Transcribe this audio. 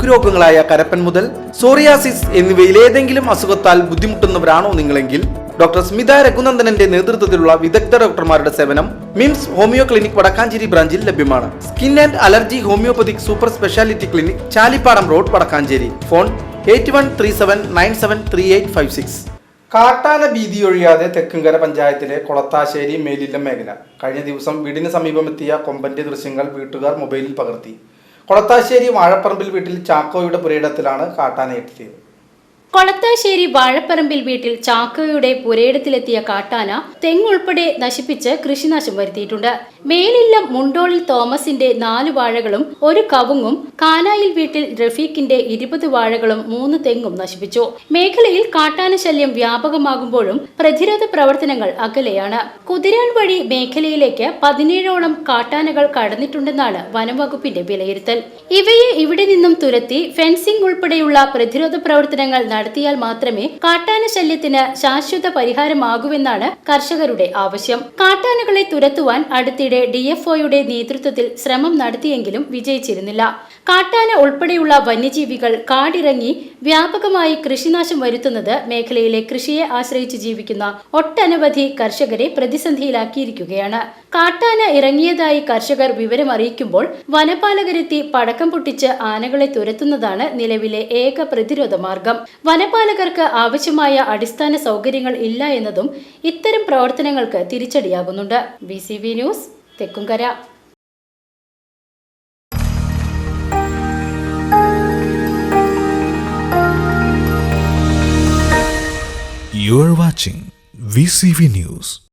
ത്വക്ക് രോഗങ്ങളായ കരപ്പൻ മുതൽ psoriasis എന്നിവയിലേതെങ്കിലും അസുഖത്താൽ ബുദ്ധിമുട്ടുന്നവരാണോ നിങ്ങളെങ്കിൽ doctor Smitha രഘുനന്ദനന്റെ നേതൃത്വത്തിലുള്ള വിദഗ്ധ ഡോക്ടർമാരുടെ സേവനം മിംസ് ഹോമിയോ ക്ലിനിക് വടക്കാഞ്ചേരി ബ്രാഞ്ചിൽ ലഭ്യമാണ്. Skin and allergy homeopathic super speciality clinic, Chalippadam road, Vadakkanchery. Phone 8137973856. കാട്ടാന ഭീതിയൊഴിയാതെ തെക്കുംകര പഞ്ചായത്തിലെ കൊളത്താശ്ശേരി മേലില്ലം മേഖല. കഴിഞ്ഞ ദിവസം വീടിന് സമീപമെത്തിയ കൊമ്പന്റെ ദൃശ്യങ്ങൾ വീട്ടുകാർ മൊബൈലിൽ പകർത്തി. കൊളത്താശ്ശേരി വാഴപ്പറമ്പിൽ വീട്ടിൽ ചാക്കോയുടെ പുരയിടത്തിലാണ് കാട്ടാന എത്തിയത്. കൊളത്താശ്ശേരി വാഴപ്പറമ്പിൽ വീട്ടിൽ ചാക്കോയുടെ പുരയിടത്തിലെത്തിയ കാട്ടാന തെങ്ങുൾപ്പെടെ നശിപ്പിച്ച് കൃഷിനാശം വരുത്തിയിട്ടുണ്ട്. മേലില്ലം മുണ്ടോളിൽ തോമസിന്റെ 4 വാഴകളും 1 കവുങ്ങും, കാനായിൽ വീട്ടിൽ റഫീഖിന്റെ 20 വാഴകളും 3 തെങ്ങും നശിപ്പിച്ചു. മേഖലയിൽ കാട്ടാന ശല്യം വ്യാപകമാകുമ്പോഴും പ്രതിരോധ പ്രവർത്തനങ്ങൾ അകലെയാണ്. കുതിരാൻ വഴി മേഖലയിലേക്ക് 17ഓളം കാട്ടാനകൾ കടന്നിട്ടുണ്ടെന്നാണ് വനംവകുപ്പിന്റെ വിലയിരുത്തൽ. ഇവയെ ഇവിടെ നിന്നും തുരത്തി ഫെൻസിംഗ് ഉൾപ്പെടെയുള്ള പ്രതിരോധ പ്രവർത്തനങ്ങൾ നടത്തിയാൽ മാത്രമേ കാട്ടാന ശല്യത്തിന് ശാശ്വത പരിഹാരമാകൂവെന്നാണ് കർഷകരുടെ ആവശ്യം. കാട്ടാനകളെ തുരത്തുവാൻ അടുത്തിടെ DFOയുടെ നേതൃത്വത്തിൽ ശ്രമം നടത്തിയെങ്കിലും വിജയിച്ചിരുന്നില്ല. കാട്ടാന ഉൾപ്പെടെയുള്ള വന്യജീവികൾ കാടിറങ്ങി വ്യാപകമായി കൃഷിനാശം വരുത്തുന്നത് മേഖലയിലെ കൃഷിയെ ആശ്രയിച്ച് ജീവിക്കുന്ന ഒട്ടനവധി കർഷകരെ പ്രതിസന്ധിയിലാക്കിയിരിക്കുകയാണ്. കാട്ടാന ഇറങ്ങിയതായി കർഷകർ വിവരമറിയിക്കുമ്പോൾ വനപാലകരെത്തി പടക്കം പൊട്ടിച്ച് ആനകളെ തുരത്തുന്നതാണ് നിലവിലെ ഏക പ്രതിരോധ മാർഗം. വനപാലകർക്ക് ആവശ്യമായ അടിസ്ഥാന സൗകര്യങ്ങൾ ഇല്ല എന്നതും ഇത്തരം പ്രവർത്തനങ്ങൾക്ക് തിരിച്ചടിയാകുന്നുണ്ട്. BCV news, Thekkumkara. You are watching VCV News.